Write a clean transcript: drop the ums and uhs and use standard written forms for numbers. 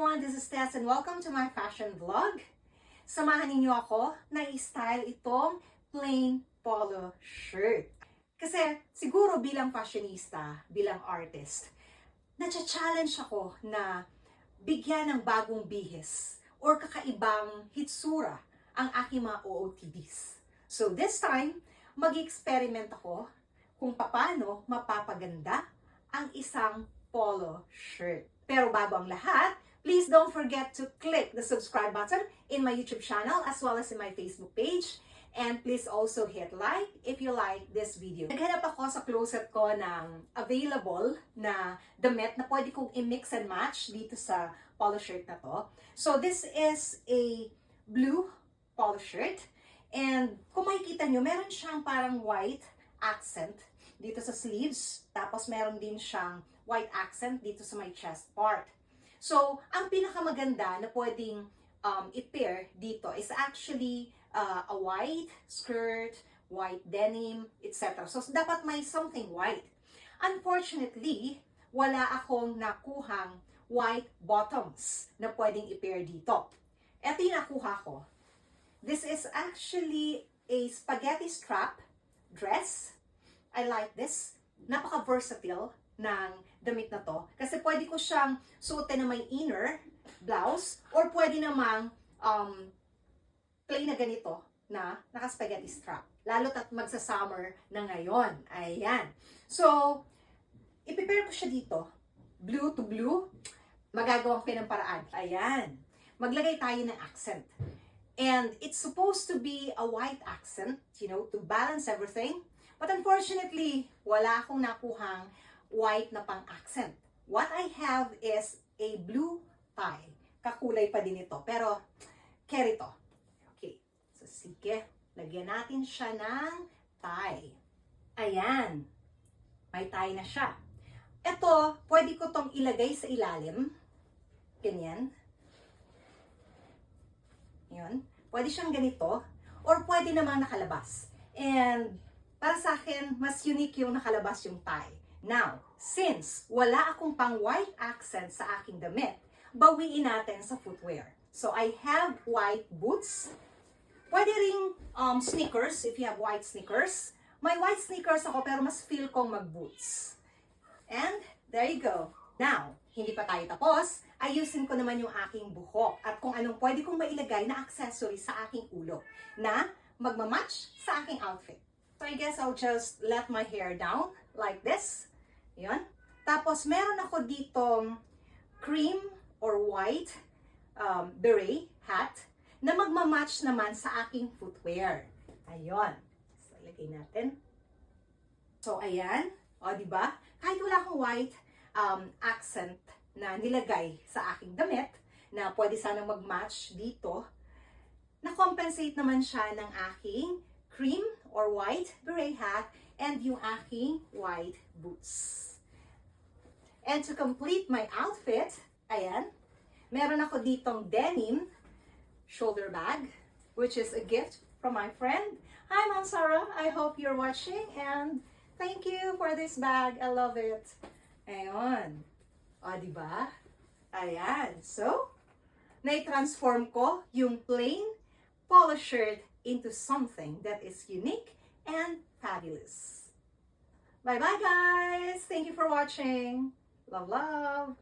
everyone, this is Tess and welcome to my fashion vlog. Samahan ninyo ako na i-style itong plain polo shirt. Kasi siguro bilang fashionista, bilang artist, na-challenge ako na bigyan ng bagong bihis or kakaibang hitsura ang aking mga OOTDs. So this time, mag-experiment ako kung paano mapapaganda ang isang polo shirt. Pero bago ang lahat, please don't forget to click the subscribe button in my YouTube channel as well as in my Facebook page. And please also hit like if you like this video. Naghanap ako sa closet ko ng available na damit na pwede kong i-mix and match dito sa polo shirt na to. So this is a blue polo shirt. And kung makikita nyo, meron siyang parang white accent dito sa sleeves. Tapos meron din siyang white accent dito sa my chest part. So, ang pinakamaganda na pwedeng i-pair dito is actually a white skirt, white denim, etc. So, dapat may something white. Unfortunately, wala akong nakuhang white bottoms na pwedeng i-pair dito. Ito yung nakuha ko. This is actually a spaghetti strap dress. I like this. Napaka-versatile ng damit na to. Kasi pwede ko siyang suotin na may inner blouse or pwede namang plain na ganito na naka-spaghetti strap. Lalo't at magsa-summer na ngayon. Ayan. So, i-prepare ko siya dito. Blue to blue. Magagawang ko ng paraan. Ayan. Maglagay tayo ng accent. And it's supposed to be a white accent, you know, to balance everything. But unfortunately, wala akong nakuhang white na pang-accent. What I have is a blue tie. Kakulay pa din ito. Pero, carry to. Okay. So, sige. Lagyan natin siya ng tie. Ayan. May tie na siya. Ito, pwede ko tong ilagay sa ilalim. Ganyan. Yun. Pwede siyang ganito. Or pwede namang nakalabas. And, para sa akin, mas unique yung nakalabas yung tie. Now, since wala akong pang white accent sa aking damit, bawiin natin sa footwear. So, I have white boots. Pwede ring sneakers, if you have white sneakers. May white sneakers ako, pero mas feel kong mag-boots. And, there you go. Now, hindi pa tayo tapos. Ayusin ko naman yung aking buhok at kung anong pwede kong mailagay na accessory sa aking ulo na magmamatch sa aking outfit. So, I guess I'll just let my hair down like this. Yan. Tapos, meron ako ditong cream or white beret hat na magmamatch naman sa aking footwear. Ayun. So, ilagay natin. So, ayan. O, diba? Kahit wala akong white accent na nilagay sa aking damit, na pwede sanang mag-match dito, na-compensate naman siya ng aking cream or white beret hat and yung aking white boots. And to complete my outfit, ayan, meron ako ditong denim shoulder bag, which is a gift from my friend. Hi, Ma'am Sarah. I hope you're watching and thank you for this bag. I love it. Ayan. O, diba? Ayan. So, na-transform ko yung plain polo shirt into something that is unique and fabulous. Bye-bye, guys! Thank you for watching. Love, love!